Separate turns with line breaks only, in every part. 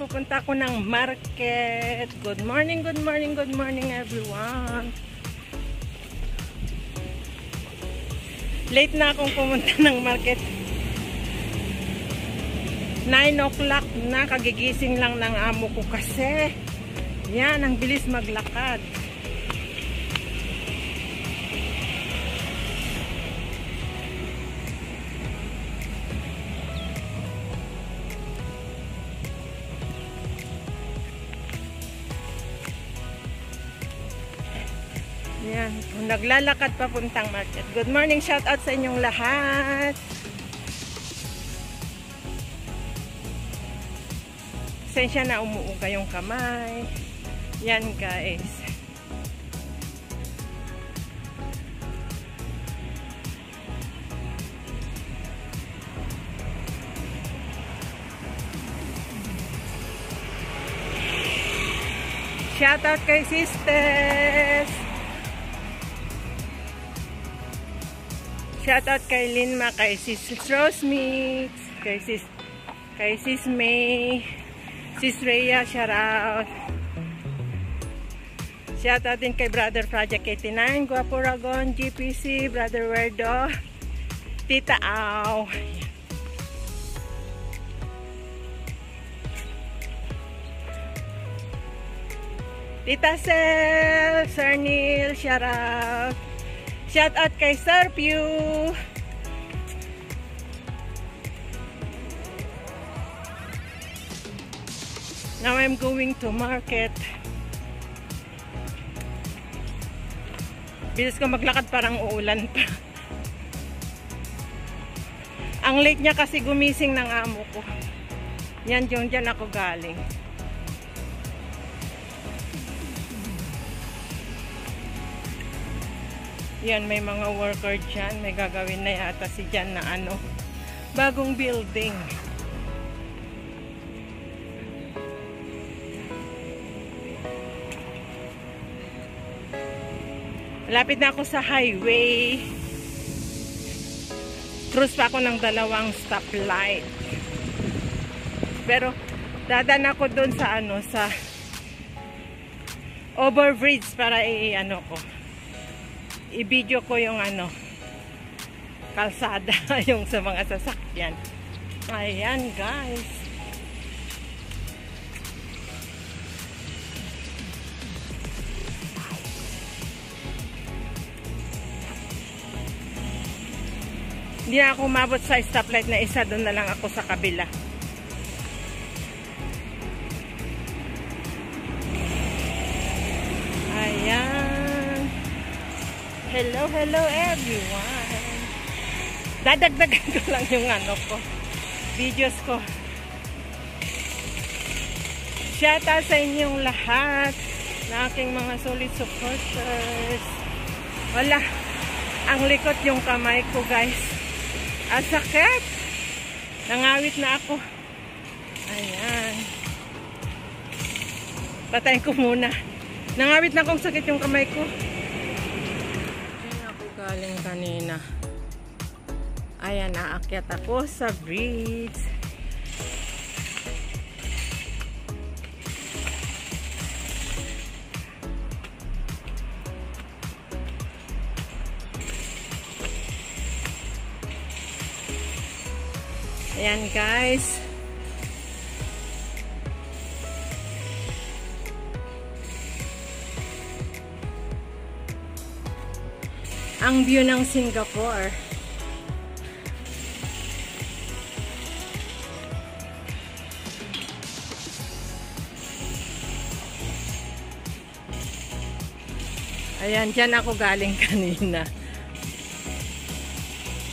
pupunta ako ng market. Good morning, good morning, good morning everyone. Late na akong pumunta ng market. 9 o'clock na, kagigising lang ng amo ko kasi yan, ang bilis maglakad. Yan, naglalakad papuntang market. Good morning, shout out sa inyong lahat. Pasensya na, umuuga yung kamay. Yan guys. Shout out kay sisters. Shout out kay Linma, kay sis Rose Mix, kay sis May, sis Rhea, shout out. Shout out din kay Brother Project 89, Guapo Ragon, GPC, Brother Werdo, Tita Au. Tita Sel, Sir Neil, shout out. Shout out kay Sir Pew. Now I'm going to market. Bilis ko maglakad, parang uulan pa. Ang late niya kasi gumising ng amo ko. Yan, dyan ako galing. Yan, may mga worker dyan. May gagawin na yata si dyan na ano, bagong building. Malapit na ako sa highway. Cruise pa ako ng 2 stoplight. Pero dadaan ako doon sa ano, sa overbridge para i-ano ko, i-video ko yung ano, kalsada yung sa mga sasakyan. Ayan guys. Hindi na ako umabot sa stoplight na isa, doon na lang ako sa kabila. Ayan. Hello, hello everyone. Dadagdagan ko lang yung ano ko, videos ko. Shout out sa inyong lahat, na aking mga solid supporters. Wala, ang likot yung kamay ko guys. Ang sakit. Nangawit na ako. Ayan. Patayin ko muna. Nangawit na akong sakit yung kamay ko. Ayan ako galing kanina. Ayan, naakyat ako sa bridge. Ayan guys. Ang view ng Singapore. Ayan, dyan ako galing kanina.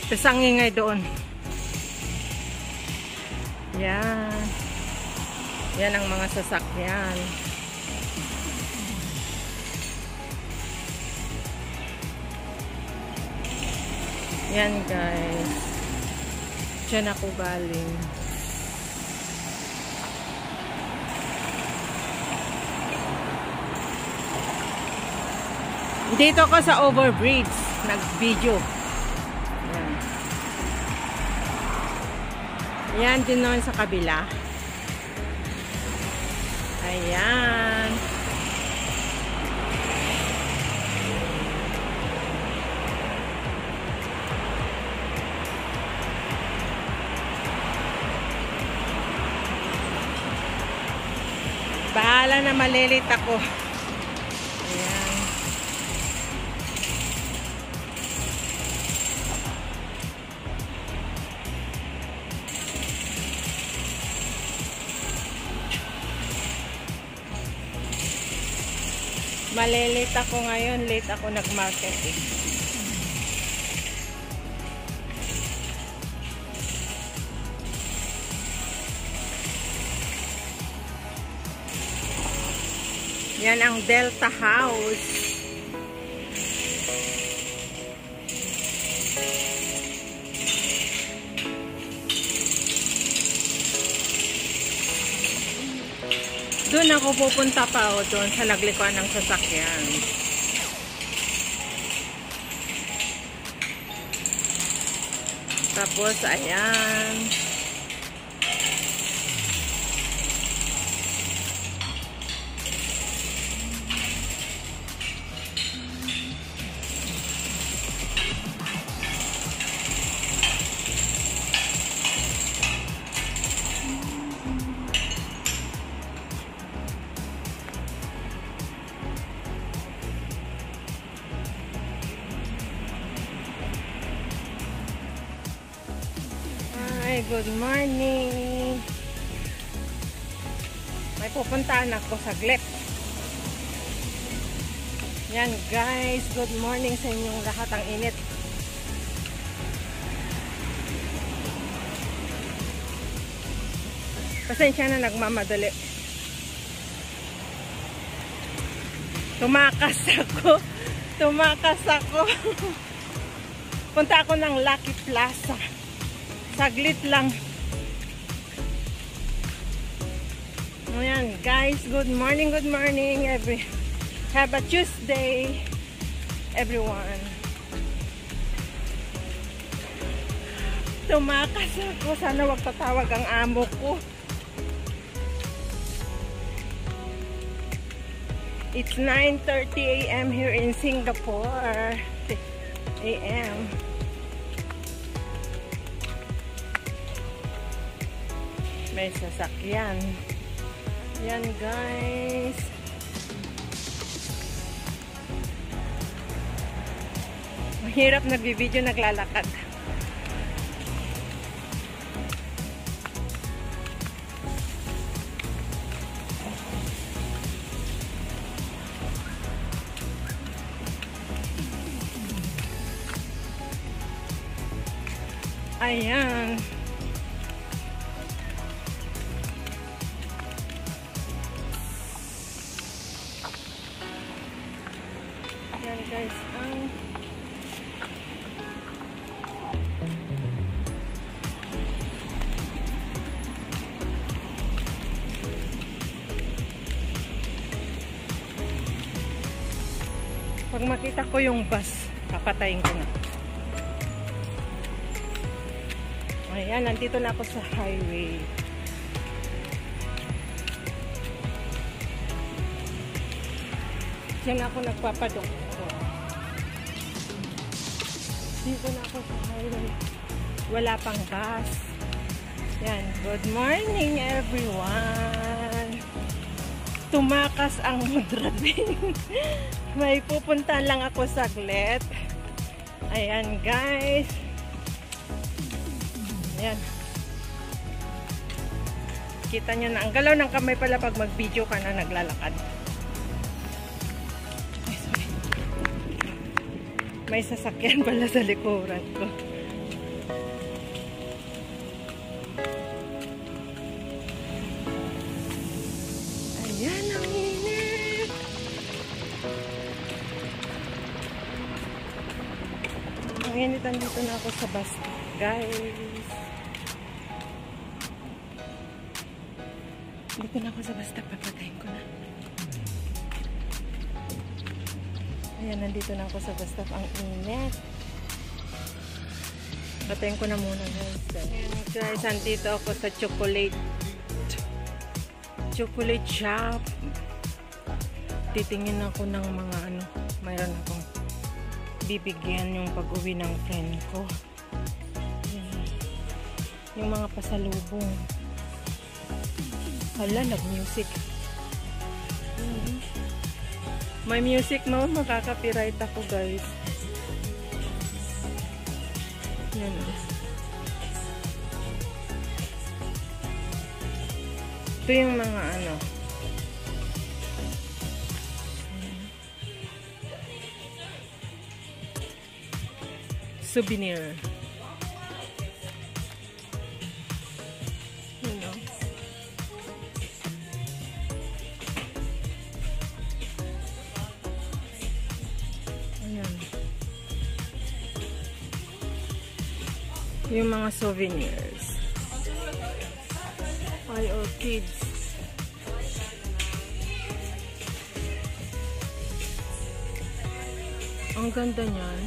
Tapos ang ingay doon. Yan. Yan ang mga sasakyan. Yan guys. Diyan ako galing. Dito ko sa overbridge. Nag-video. Yan. Yan din naman sa kabila. Ayan. Bahala na, malilit ako. Ayan. Malilit ako ngayon. Late ako nag-market eh. Yan ang Delta House. Doon ako pupunta pa o doon sa laglikuan ng sasakyan. Tapos ayan. Good morning. May pupuntahan ako saglit. Yan guys, good morning sa inyong lahat. Ang init. Pasensya na, nagmamadali. Tumakas ako. Punta ako ng Lucky Plaza. Saglit lang. Ayan guys, good morning have a Tuesday everyone. Tumakas ako, sana wag tatawag ang amo ko. It's 9:30 AM here in Singapore. AM. May sasakyan. Yan guys. Mahirap nagbibideo naglalakad. Ayan. Yan guys, pag makita ko yung bus, papatayin ko na. Ayan, nandito na ako sa highway. Diyan ako nagpapadoktor. Dito na ako sa highway. Wala pang bus. Yan, good morning everyone. Tumakas ang driving. May pupunta lang ako saglit. Ayan guys. Ayan. Kita nyo na. Ang galaw ng kamay pala pag mag-video ka na naglalakad. Ay, sorry. May sasakyan pala sa likuran ko. Ayan ang init. Ang init, dito na ako sa bus stop, guys. Dito na ako sa bus stop, papatayin ko na. Ayan, nandito na ako sa bus stop. Ang init. Patayin ko na muna guys. Ayan guys, nandito ako sa chocolate. chocolate shop. Titingin ako ng mga ano, mayroon akong bibigyan yung pag-uwi ng friend ko. Yan. Yung mga pasalubong. Hala, nag-music. May music no, makaka-copyright ako guys. Yan. Ito yung mga ano. Souvenir. You know. Ayan. Yung mga souvenirs. Ay, orchids. Ang ganda niyan.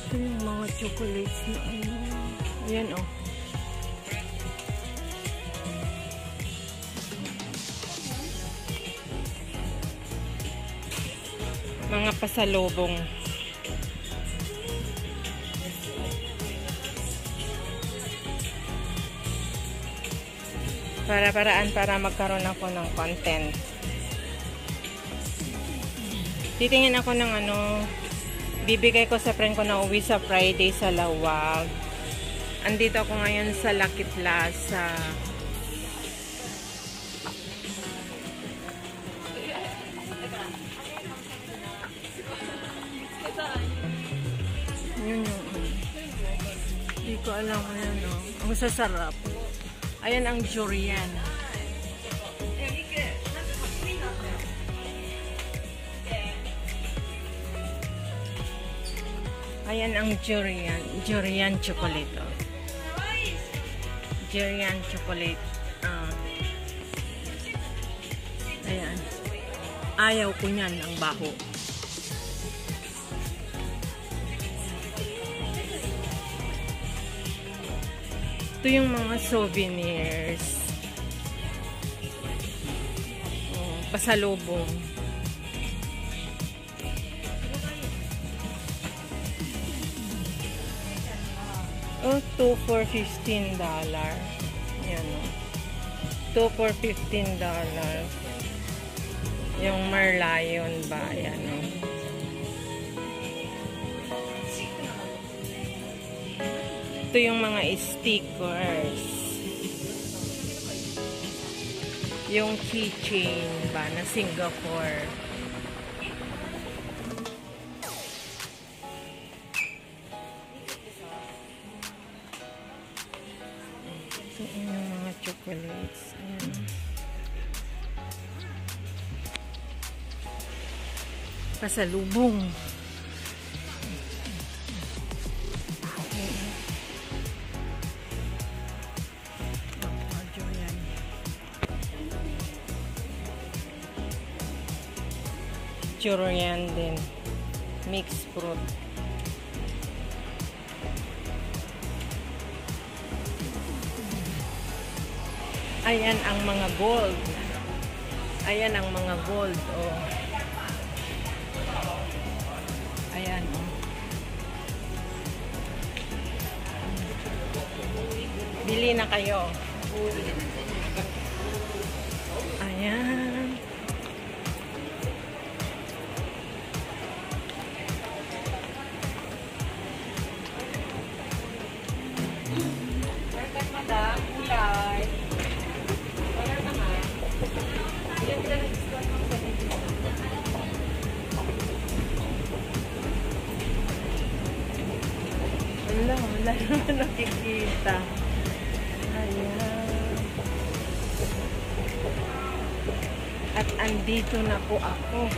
Ito yung mga chocolates na ano. Ayan oh. Mga pasalubong. Para-paraan para magkaroon ako ng content. Titingin ako ng ano, bibigay ko sa friend ko na uwi sa Friday sa Lawag. Andito ako ngayon sa Lucky Plaza. Yun yung hindi ko alam kung yan o. Ang sasarap. Ayan ang durian. Ayan ang durian. Durian chocolate. Durian chocolate. Ayan. Ayaw ko niyan, ang baho. Ito yung mga souvenirs. Oh, pasalubong. Oh, 2 for $15. Yan o. 2 for $15. Yung Merlion ba? Yan o. Ito yung mga stickers. Yung keychain ba na Singapore. Ito yung mga chocolates. Ayan. Pasalubong. Durian din. Mixed fruit. Ayan ang mga gold. Ayan ang mga gold. Oh. Ayan. Oh. Bili na kayo. Ayan. Wala naman nakikita. Ayan. At andito na po ako.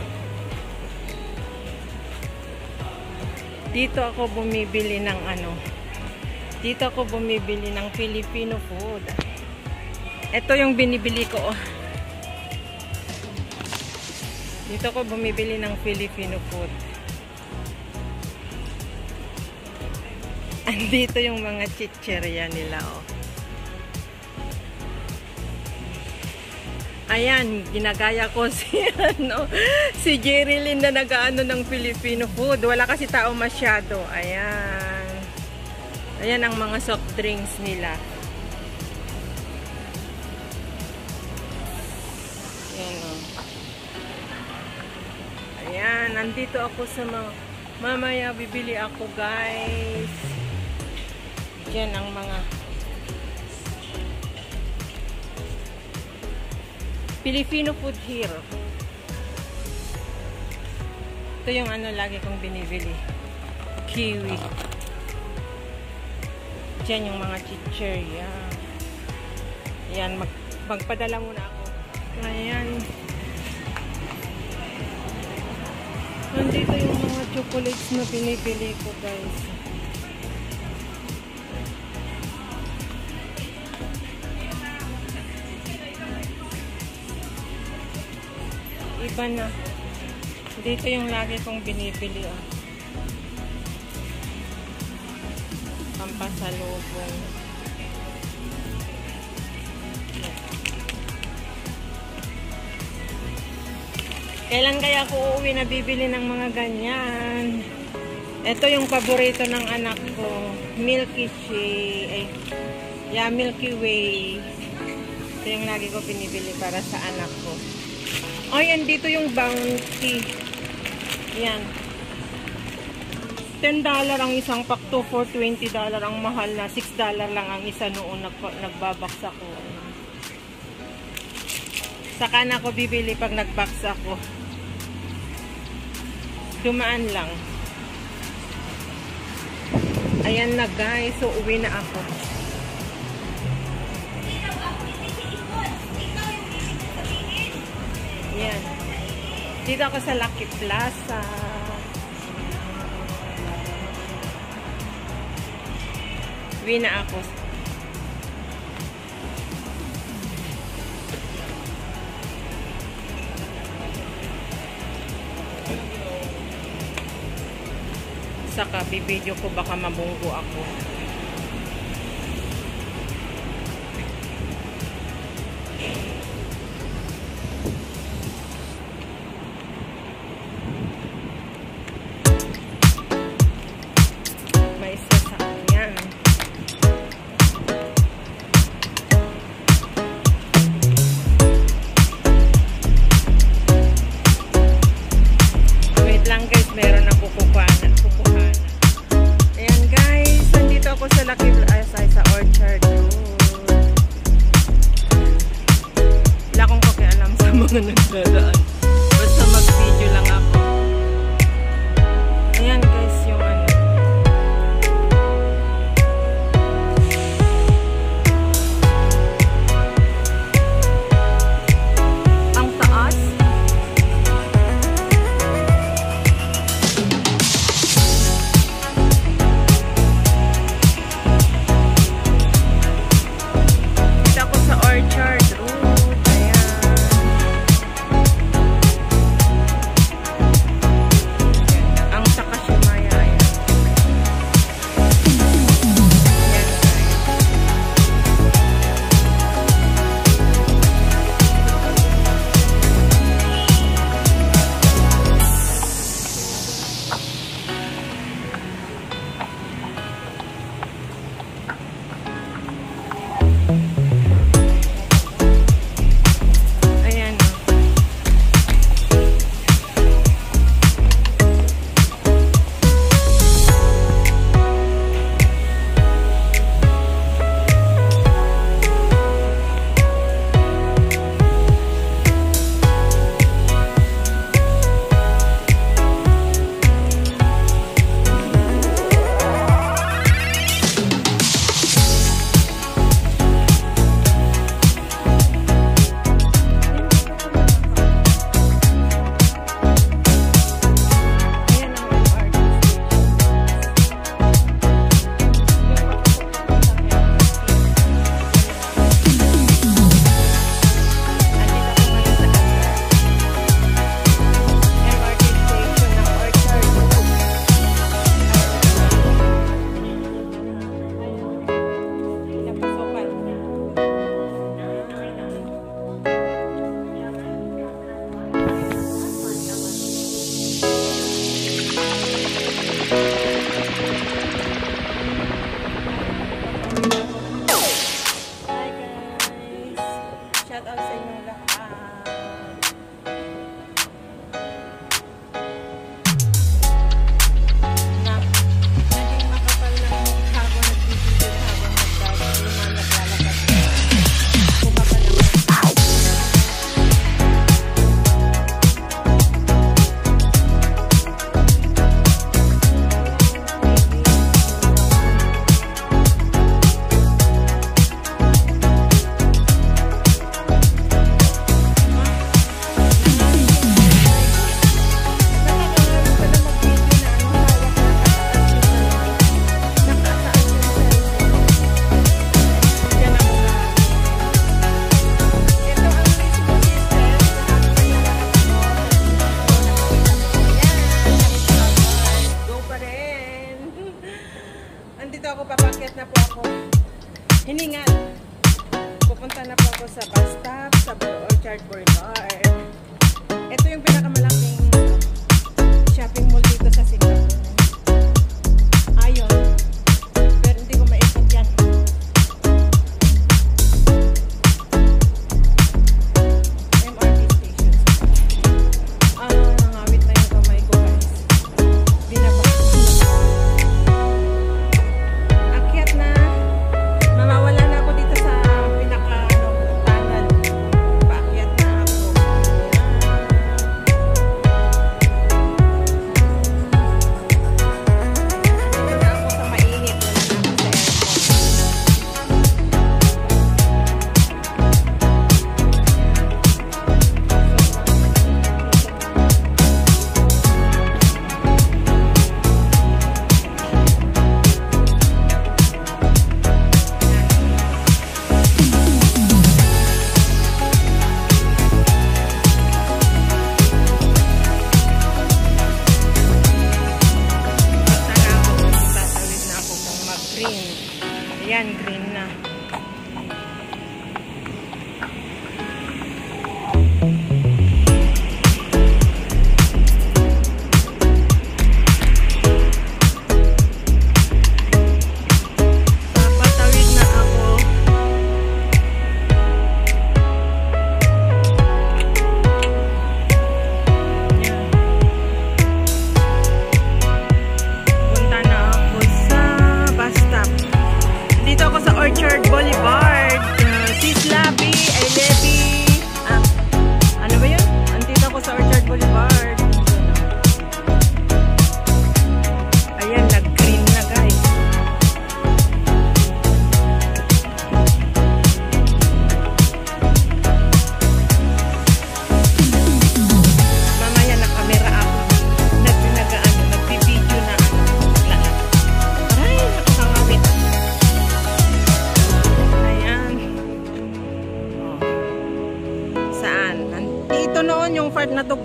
Dito ako bumibili ng ano. Dito ako bumibili ng Filipino food. Ito yung binibili ko. Oh. Dito ako bumibili ng Filipino food. Andito yung mga chicherya nila, oh. Ayan, ginagaya ko si, si Jerilyn na nag-aano ng Filipino food. Wala kasi tao masyado. Ayan. Ayan ang mga soft drinks nila. Ayan, oh. Ayan, nandito ako sa mga... Mamaya bibili ako, guys. Diyan ang mga... Filipino food here. Ito yung ano lagi kong binibili. Kiwi. Diyan yung mga chicherya. Ayan, magpadala muna ako. Ayan. Nandito yung mga chocolates na binibili ko, guys. Iba na. Dito yung lagi kong binibili, oh. Pampasalubong. Kailan kaya ako uuwi na bibili ng mga ganyan? Ito yung paborito ng anak ko. Milky Milky Way. Ito yung lagi ko binibili para sa anak ko. Ay, andito yung Bounty. Yan. $10 ang isang pack to for $20 ang mahal na. $6 lang ang isa noon nagbabaksa ko. Saka na ako bibili pag nagbaksa ko. Dumaan lang. Ayan na, guys. So, uwi na ako. Yan. Dito ako sa Lucky Plaza. Uwi na ako. Saka bibidyo ko baka mabunggo ako. May sasakyan. Wait lang, guys, meron na kukuhanan. Ayan, guys, nandito ako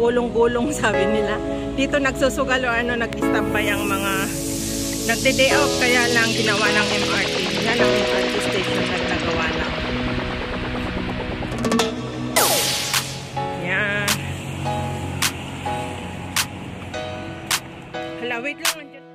gulong-gulong sabi nila. Dito nagsusugal o ano, nag-stampay ang mga nagde-day off, kaya lang ginawa ng MRT. Yan ang MRT station nagnagawa lang. Yan. Hala, wait lang.